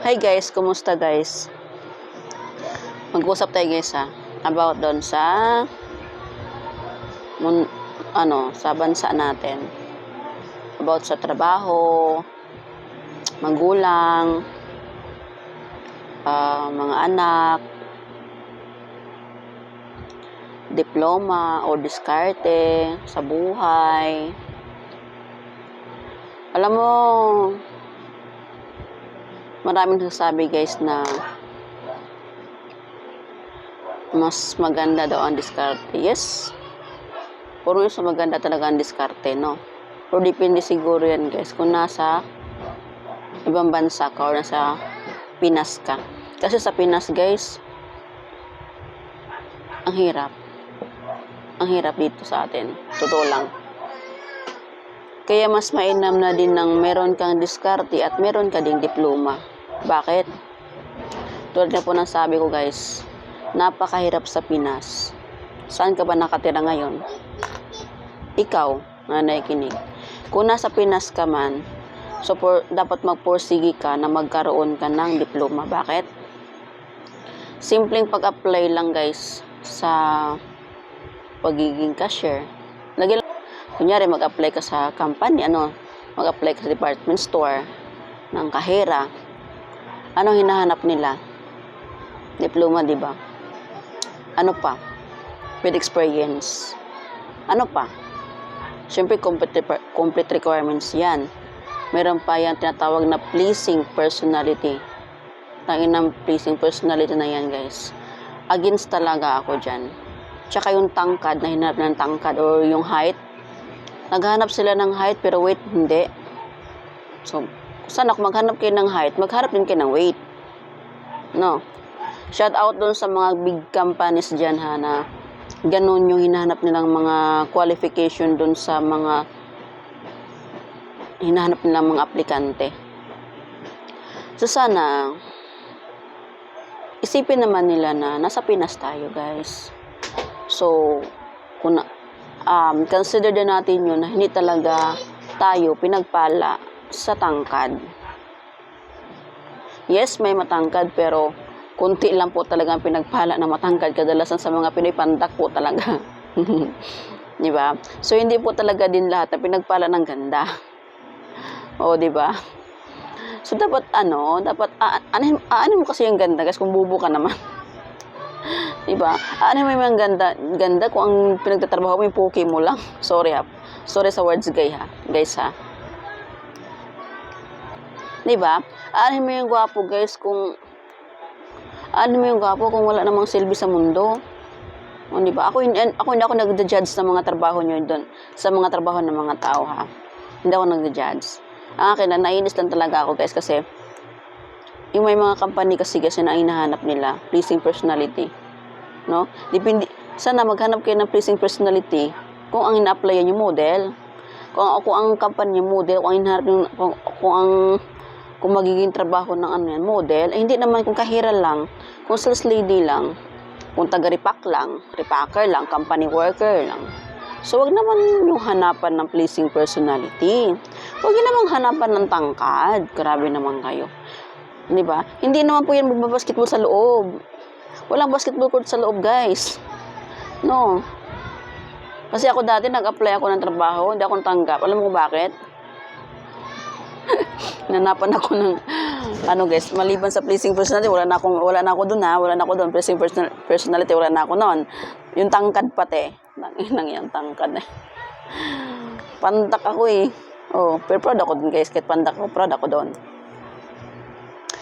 Hi guys, kumusta guys? Mag-usap tayo guys about doon sa sa bansa natin. About sa trabaho, magulang, mga anak, diploma o diskarte sa buhay. Alam mo, maraming nagsasabi guys na mas maganda daw ang diskarte. Yes, puro yung maganda talaga ang diskarte, no? Pero depende siguro yan guys kung nasa ibang bansa ka o nasa Pinas ka. Kasi sa Pinas guys, ang hirap. Ang hirap dito sa atin. Totoo lang. Kaya mas mainam na din ng meron kang diskarte at meron ka ding diploma. Bakit? Tulad na po ng sabi ko guys, napakahirap sa Pinas. Saan ka ba nakatira ngayon? Ikaw, na nakikinig. Kung nasa Pinas ka man, so dapat magpursige ka na magkaroon ka ng diploma. Bakit? Simpleng pag-apply lang guys sa pagiging cashier. Kunyari, mag-apply ka sa company, mag-apply ka sa department store ng kahera. Anong hinahanap nila? Diploma, di ba? Ano pa? With experience. Ano pa? Siyempre, complete requirements yan. Meron pa yan tinatawag na pleasing personality. Tangin ng pleasing personality na yan, guys. Against talaga ako dyan. Tsaka yung tangkad, na hinarap ng tangkad, or yung height. Naghanap sila ng height, pero weight, hindi. So, sana kung maghanap kayo ng height, maghanap din kayo ng weight. No? Shout out doon sa mga big companies dyan na ganun yung hinahanap nilang mga qualification doon sa mga hinahanap nilang mga aplikante. So, sana isipin naman nila na nasa Pinas tayo, guys. So, kung consider din natin yun na hindi talaga tayo pinagpala sa tangkad. Yes, may matangkad pero kunti lang po talaga ang pinagpala na matangkad. Kadalasan sa mga Pinoy pandak po talaga. Di ba? So, hindi po talaga din lahat na pinagpala ng ganda. O, di ba? So, dapat aanin mo kasi yung ganda guys kung bubo ka naman. Diba? Ano may mga ganda kung ang pinagtatrabaho mo yung poke mo lang. Sorry sa words guys ha. Diba? Ano mo yung gwapo guys kung wala namang silbi sa mundo. O, diba? Ako hindi ako nagja-judge sa mga trabaho nyo doon. Sa mga trabaho ng mga tao ha. Hindi ako nagja-judge. Ang akin nainis lang talaga ako guys kasi yung may mga company kasi na hinahanap nila pleasing personality. No? Depende, sana maghanap kayo ng pleasing personality kung ang ina-applyan yung model. Kung ang company yung model, kung magiging trabaho ng model, hindi naman kung kahira lang, kung sales lady lang, kung taga-repack lang, repacker lang, company worker lang. So, wag naman yung hanapan ng pleasing personality. Wag yun namang hanapan ng tangkad. Grabe naman kayo. Diba? Hindi naman po yan magbabasketball sa loob. Walang basketball court sa loob, guys. No. Kasi ako dati, nag-apply ako ng trabaho, hindi ako tanggap. Alam mo bakit? Nanapan ako ng, guys, maliban sa pleasing personality, wala na ako doon, pleasing personality, wala na ako noon. Yung tangkad pati. Nang yung tangkad eh. Pandak ako eh. Oh, pero proud ako dun, guys. Kahit pandak ako, proud ako doon.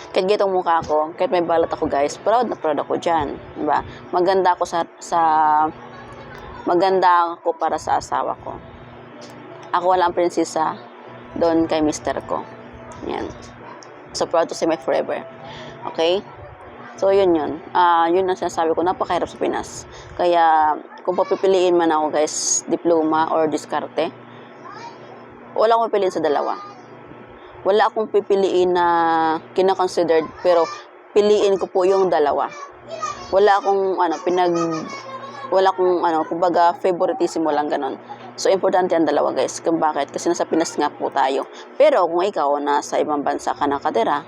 Kahit gitong mukha ko, kahit may balat ako guys, proud ako dyan. Diba? Maganda ako para sa asawa ko. Ako walang prinsesa doon kay mister ko. Yan. So, proud to say my forever. Okay? So, yun. Yun ang sinasabi ko, napakahirap sa Pinas. Kaya, kung papipiliin man ako guys, diploma or diskarte, wala akong pipiliin sa dalawa. Wala akong pipiliin na kina-considered, pero piliin ko po yung dalawa. Wala akong kumbaga favoritismo lang ganon. So importante ang dalawa guys. Kung bakit? Kasi nasa Pinas nga po tayo. Pero kung ikaw nasa ibang bansa ka nakatira,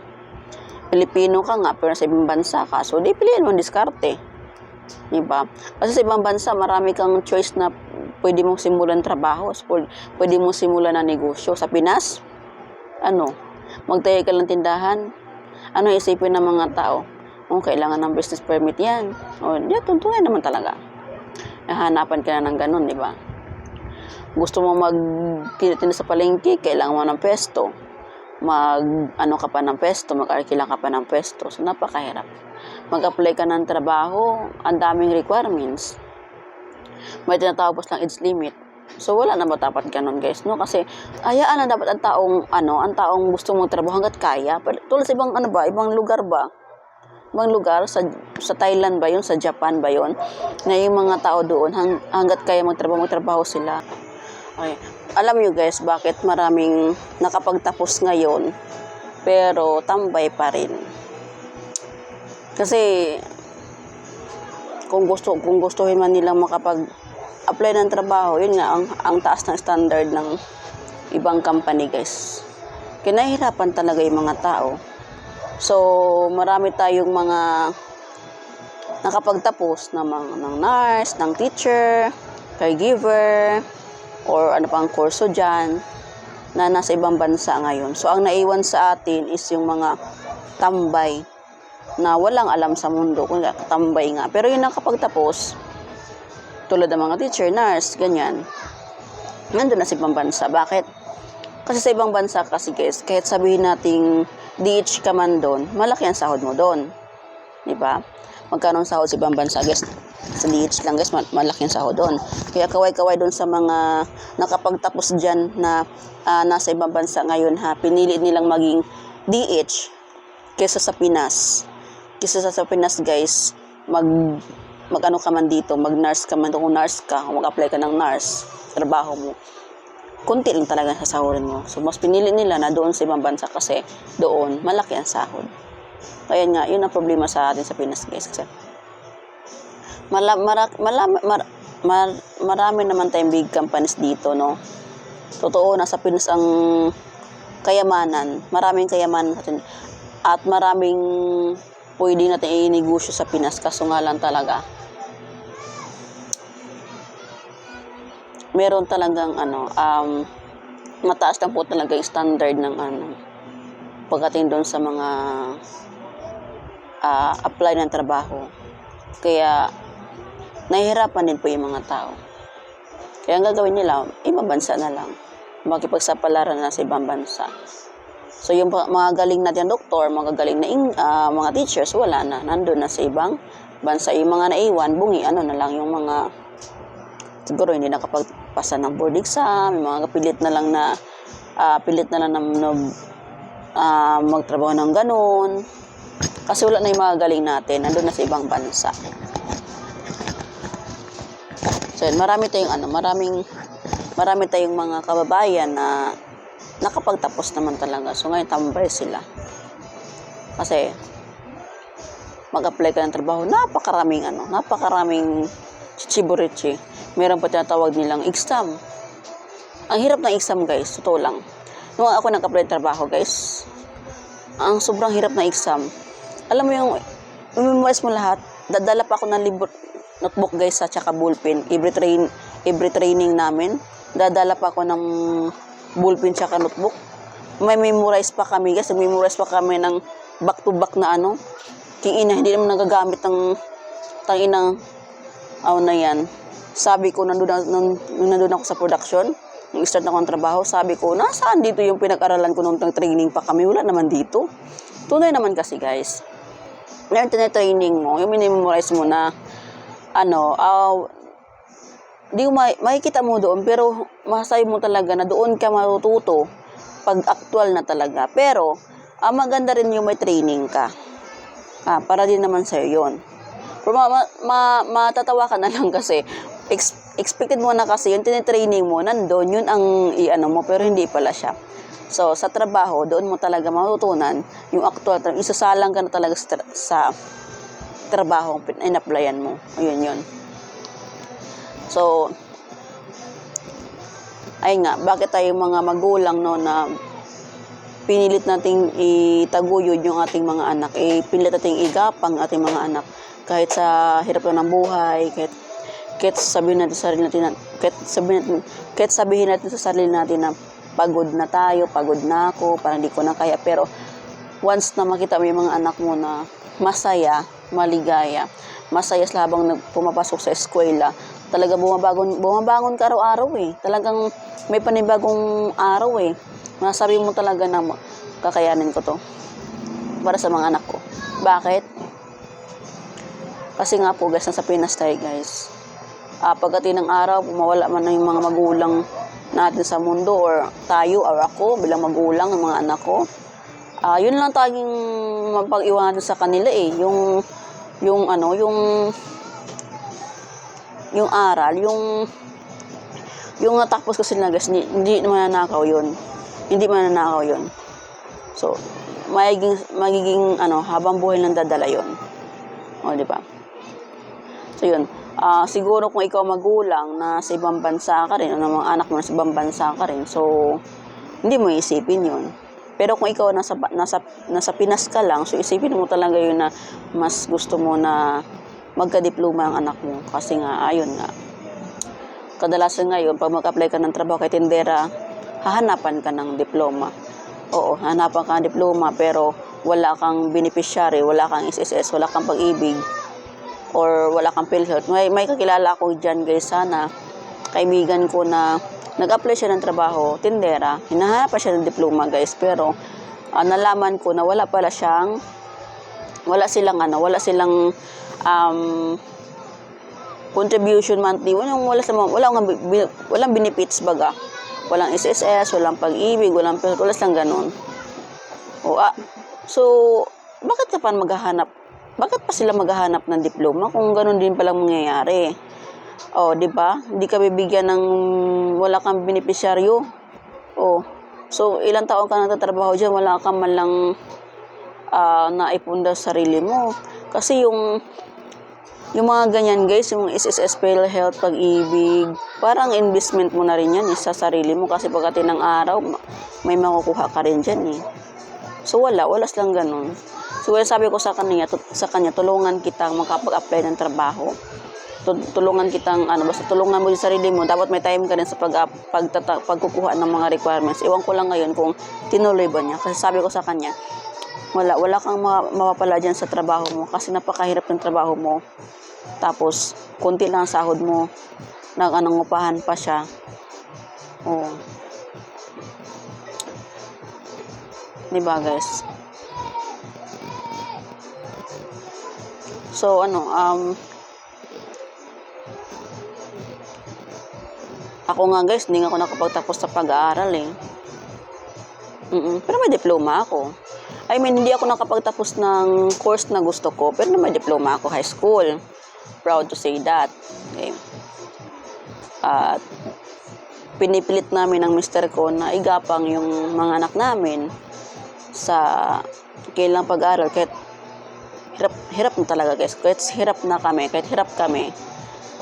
Pilipino ka nga, pero sa ibang bansa ka. So, di piliin mo ang diskarte. Diba? Kasi sa ibang bansa, marami kang choice na pwede mong simulan trabaho. Pwede mong simulan na negosyo. Sa Pinas, magtayo ka lang tindahan. Ano isipin ng mga tao? Kailangan ng business permit yan. Di, tuntunan naman talaga. Hanapan ka na ng ganun, di ba? Gusto mo magtinda sa palengke, kailangan mo ng pesto. Ka pa ng pesto, mag-arkila ka pa ng pesto. So, napakahirap. Mag-apply ka ng trabaho, ang daming requirements. May tinatawag lang age limit. So, wala na ba dapat ganun, guys, no? Kasi, hayaan na dapat ang taong gusto mong trabaho hanggat kaya. Tulad sa ibang lugar ba? Ibang lugar, sa Thailand ba yun, sa Japan ba yun, na yung mga tao doon, hanggat kaya magtrabaho sila. Okay. Alam nyo guys, bakit maraming nakapagtapos ngayon, pero tambay pa rin? Kasi, kung gustuhin man nilang makapag-apply ng trabaho, yun nga, ang taas ng standard ng ibang company guys. Kinahirapan talaga yung mga tao. So, marami tayong mga nakapagtapos ng nurse, ng teacher, caregiver, or ano pang kurso dyan, na nasa ibang bansa ngayon. So, ang naiwan sa atin is yung mga tambay na walang alam sa mundo, kung tambay nga. Pero yung nakapagtapos, tulad ng mga teacher, nurse, ganyan, nandun na sa ibang bansa. Bakit? Kasi sa ibang bansa kasi guys, kahit sabihin nating DH ka man doon, malaki ang sahod mo doon. Diba? Magkano ang sahod sa ibang bansa guys? Sa DH lang guys, malaki ang sahod doon. Kaya kaway-kaway doon sa mga nakapagtapos dyan na nasa ibang bansa ngayon pinili nilang maging DH kaysa sa Pinas. Kaysa sa Pinas guys, mag-ano ka man dito, mag-nurse ka man, kung nurse ka, kung mag-apply ka ng nurse, trabaho mo, kunti lang talaga sa sahurin mo. So, mas pinili nila na doon sa ibang bansa kasi doon, malaki ang sahod. Kaya nga, yun ang problema sa atin sa Pinas, guys. Kasi marami naman tayong big companies dito, no? Totoo, nasa Pinas ang kayamanan. Maraming kayamanan natin. At maraming pwede natin i-negosyo sa Pinas. Kaso nga lang talaga, meron talagang mataas lang po talaga yung standard ng pagdating doon sa mga apply ng trabaho. Kaya nahihirapan din po yung mga tao. Kaya ang gagawin nila, ibang bansa na lang. Makipagsapalaran na sa ibang bansa. So yung mga galing natin doktor, mga galing na mga teachers, wala na. Nandun na sa ibang bansa. Yung mga naiwan, na lang yung mga siguro hindi nakapagpasa ng board exam, yung mga pilit na lang na magtrabaho ng ganun. Kasi wala na yung mga galing natin, nandun na sa ibang bansa. So, marami tayong mga kababayan na nakapagtapos naman talaga. So, ngayon tambay sila. Kasi, mag-apply ka ng trabaho, napakaraming chichiburichi. Meron pa tinatawag nilang exam. Ang hirap ng exam, guys. Totoo lang. Nung ako nag-apply trabaho, guys, ang sobrang hirap na exam. Alam mo yung memorize mo lahat. Dadala pa ako ng notebook, guys, at saka ballpen. Every training namin, dadala pa ako ng ballpen tsaka notebook. May memorize pa kami, guys. Memorize pa kami ng back-to-back na hindi naman nagagamit ng tanginang na yan. Sabi ko, nandun ako sa production, nung start na akong trabaho, sabi ko, nasaan dito yung pinag-aralan ko nung training pa kami? Wala naman dito. Tunay naman kasi, guys. Ngayon, training mo, yung minimemorize mo na, makikita mo doon, pero masasabi mo talaga na doon ka matututo pag actual na talaga. Pero, maganda rin yung may training ka. Para din naman sa'yo yun. Pero matatawa ka na lang kasi expected mo na kasi yung tinitraining mo nandun, yun ang mo, pero hindi pala siya. So, sa trabaho, doon mo talaga matutunan yung actual, isasalang ka na talaga sa trabaho in-applyan mo. Ayun yun. So, ayun nga, bakit tayo mga magulang, no, na pinilit nating itaguyod yung ating mga anak, pinilit nating igapang ating mga anak kahit sa hirap ng buhay, kahit sabihin natin sa sarili natin, kahit sabihin natin sa sarili natin na pagod na tayo, pagod na ako, parang di ko na kaya, pero once na makita mo yung mga anak mo na masaya, maligaya, masaya sa habang pumapasok sa eskwela, talaga bumabangon ka araw-araw Talagang may panibagong araw Masasabi mo talaga na kakayanin ko to para sa mga anak ko. Bakit? Kasi nga po guys, nasa Pinas tayo guys. Pagdating ng araw, mawala man na yung mga magulang natin sa mundo, or tayo or ako bilang magulang ng mga anak ko. Yun lang taging mapag-iwanan sa kanila yung aral, yung natapos ko sila guys, hindi mananakaw yun. Hindi mananakaw yun. So, magiging habang buhay lang dadala yun. O, di ba? So, yun. Siguro kung ikaw magulang na sa ibang bansa ka rin, o ng mga anak mo na sa ibang bansa ka rin, so, hindi mo isipin yun. Pero kung ikaw nasa Pinas ka lang, so isipin mo talaga yun na mas gusto mo na magka-diploma ang anak mo. Kasi nga, ayun nga. Kadalasan ngayon, pag mag-apply ka ng trabaho kay tindera, hahanapan ka ng diploma. Oo, hahanapan ka ng diploma, pero wala kang beneficiary, wala kang SSS, wala kang pag-ibig, or wala kang PhilHealth. May kakilala ko dyan guys, sana, kaibigan ko na nag-apply siya ng trabaho, tindera, hinahanap pa siya ng diploma guys, pero nalaman ko na wala silang contribution monthly, walang benefits baga, walang SSS, walang pag-ibig, walang PhilHealth, wala silang ganun. So bakit pa sila maghahanap ng diploma kung ganun din palang mangyayari? Di ba? Hindi ka bibigyan ng wala kang beneficiaryo. So ilang taon ka nagtatrabaho diyan, wala ka man lang naipunda sa sarili mo. Kasi yung mga ganyan guys, yung SSS, PhilHealth, pag-ibig, parang investment mo na rin yan sa sarili mo, kasi pagdating ng araw may makukuha ka rin dyan So wala silang ganun. So sabi ko sa kanya, tulungan kitang makapag-apply ng trabaho. Tulungan kitang basta tulungan mo yung sarili mo. Dapat may time ka rin sa pagkukuha ng mga requirements. Iwan ko lang ngayon kung tinuloy ba niya. Kasi sabi ko sa kanya, wala kang mapapala dyan sa trabaho mo, kasi napakahirap ng trabaho mo. Tapos konti lang ang sahod mo, upahan pa siya. Diba guys? So ako nga guys, hindi ako nakapagtapos sa pag-aaral Pero may diploma ako. Hindi ako nakapagtapos ng course na gusto ko, pero may diploma ako, high school. Proud to say that. Okay. At pinipilit namin ng mister ko na igapang yung mga anak namin sa kailang pag-aaral. Kahit hirap na talaga guys. Kahit hirap kami,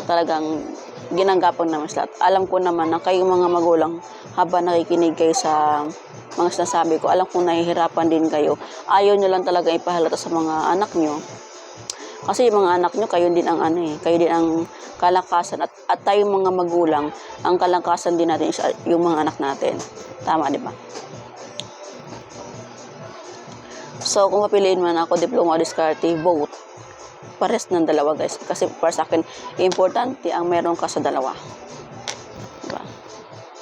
talagang ginagapang namin sila. Alam ko naman na kayong mga magulang, habang nakikinig kayo sa mga sinasabi ko, alam kong nahihirapan din kayo. Ayaw nyo lang talaga ipahalata sa mga anak nyo. Kasi yung mga anak nyo, kayo din ang kalakasan. At tayong mga magulang, ang kalakasan din natin yung mga anak natin. Tama, di ba? So, kung mapiliin man ako, diploma o diskarte, both. Pares ng dalawa, guys. Kasi para sa akin, importante ang meron ka sa dalawa.